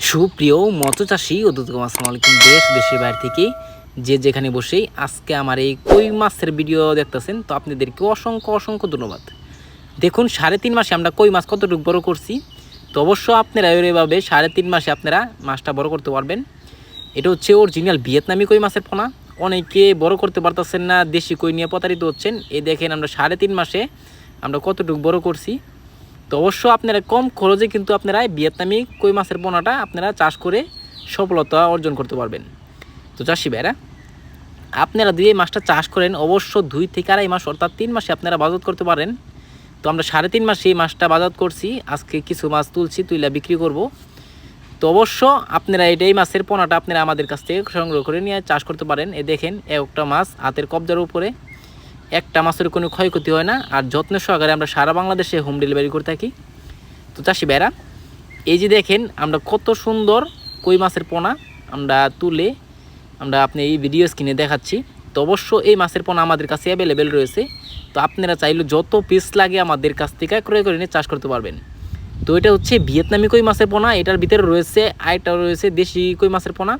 সুপ্রিয় মৎস্যচাষী ও দর্শক আসসালামু আলাইকুম দেশের বাইরে থেকে যে যেখানে বসেই আজকে আমার এই কই মাছের ভিডিও দেখতেছেন, তো আপনাদেরকে অসংখ্য ধন্যবাদ। দেখুন 3.5 মাসে আমরা কই মাছ কতটুকু বড় করছি। তো অবশ্য আপনারা এভাবে 3.5 মাসে আপনারা মাছটা বড় করতে পারবেন। এটা হচ্ছে অরিজিনাল ভিয়েতনামি কই মাছের পোনা। অনেকে বড় করতে পারতেছেন না, দেশি কই নিয়ে প্রতারিত হচ্ছেন। এই দেখেন আমরা 3.5 মাসে আমরা কতটুকু বড় করছি। তো অবশ্য আপনারা কম খরচে কিন্তু আপনারা ভিয়েতনামি কই মাছের পোনাটা আপনারা চাষ করে সফলতা অর্জন করতে পারবেন। তো চাষি ভাইরা, আপনারা যদি এই মাছটা চাষ করেন অবশ্য 2 থেকে 2.5 মাস অর্থাৎ 3 মাসে আপনারা বাজার করতে পারেন। তো আমরা 3.5 মাসে এই মাছটা বাজার করছি, আজকে কিছু মাছ তুইলা বিক্রি করব। তো অবশ্য আপনারা এই মাছের পোনাটা আপনারা আমাদের কাছ থেকে সংগ্রহ করে নিয়ে চাষ করতে পারেন। এই দেখেন একটা মাছ হাতের কবজার উপরে, একটা মাছের কোনো ক্ষয়ক্ষতি হয় না, আর যত্ন সহকারে আমরা সারা বাংলাদেশে হোম ডেলিভারি করে থাকি। তো চাষি ভাইরা, এই যে দেখেন আমরা কত সুন্দর কই মাছের পোনা আমরা তুলে আমরা আপনি এই ভিডিও স্ক্রিনে দেখাচ্ছি। তো অবশ্য এই মাছের পোনা আমাদের কাছে অ্যাভেলেবেল রয়েছে। তো আপনারা চাইলে যত পিস লাগে আমাদের কাছ থেকে ক্রয় করে নিয়ে চাষ করতে পারবেন। তো এটা হচ্ছে ভিয়েতনামি কই মাছের পোনা, এটার ভিতরে রয়েছে আরেকটা রয়েছে দেশি কই মাছের পোনা।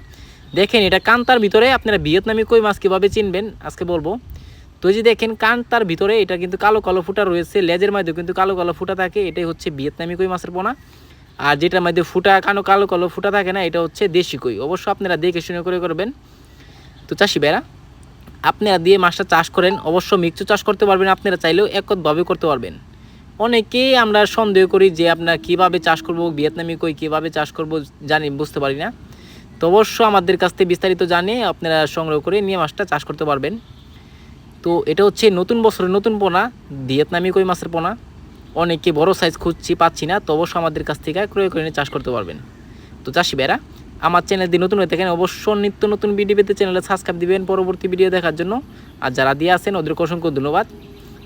দেখেন এটা কান্তার ভিতরে আপনারা ভিয়েতনামি কই মাছ কীভাবে চিনবেন আজকে বলবো। তো এই যে দেখেন কান্তার ভিতরে এটা কিন্তু কালো কালো ফুটা রয়েছে, লেজের মধ্যে কিন্তু কালো কালো ফুটা থাকে, এটাই হচ্ছে ভিয়েতনামি কই মাছের পোনা। আর যেটার মধ্যে কালো কালো ফুটা থাকে না, এটা হচ্ছে দেশি কই। অবশ্য আপনারা দেখে শুনে করে করবেন। তো চাষি ভাইরা, আপনারা দিয়ে মাছটা চাষ করেন, অবশ্য মিক্স চাষ করতে পারবেন, আপনারা চাইলেও এককভাবে করতে পারবেন। অনেকেই আমরা সন্দেহ করি যে আপনারা কীভাবে চাষ করব, ভিয়েতনামি কই কীভাবে চাষ করব বুঝতে পারি না। তো অবশ্য আমাদের কাছ থেকে বিস্তারিত জানিয়ে আপনারা সংগ্রহ করে নিয়ে মাছটা চাষ করতে পারবেন। তো এটা হচ্ছে নতুন বছরের নতুন পোনা, ভিয়েতনামি কই মাছের পোনা। অনেকে বড় সাইজ খুঁজছি পাচ্ছি না, তো অবশ্য আমাদের কাছ থেকে ক্রয় করে নিয়ে চাষ করতে পারবেন। তো চাষি ভাইরা, আমার চ্যানেল দিয়ে নতুন হয়ে থাকেন অবশ্য নিত্য নতুন ভিডিও পেতে চ্যানেলে সাবস্ক্রাইব দিবেন পরবর্তী ভিডিও দেখার জন্য। আর যারা দিয়ে আছেন ওদেরকে অসংখ্য ধন্যবাদ।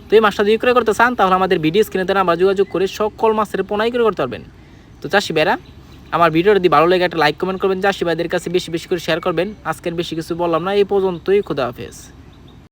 তো এই মাছটা যদি ক্রয় করতে চান তাহলে আমাদের ভিডিও স্ক্রিনে দ্বারা আমরা যোগাযোগ করে সকল মাছের পোনাই ক্রয় করতে পারবেন। তো চাষি ভাইরা, আমার ভিডিওটা যদি ভালো লাগে একটা লাইক কমেন্ট করবেন, চাষি ভাইদের কাছে বেশি বেশি করে শেয়ার করবেন। আজকের বেশি কিছু বললাম না, এই পর্যন্তই। খোদা হাফেজ।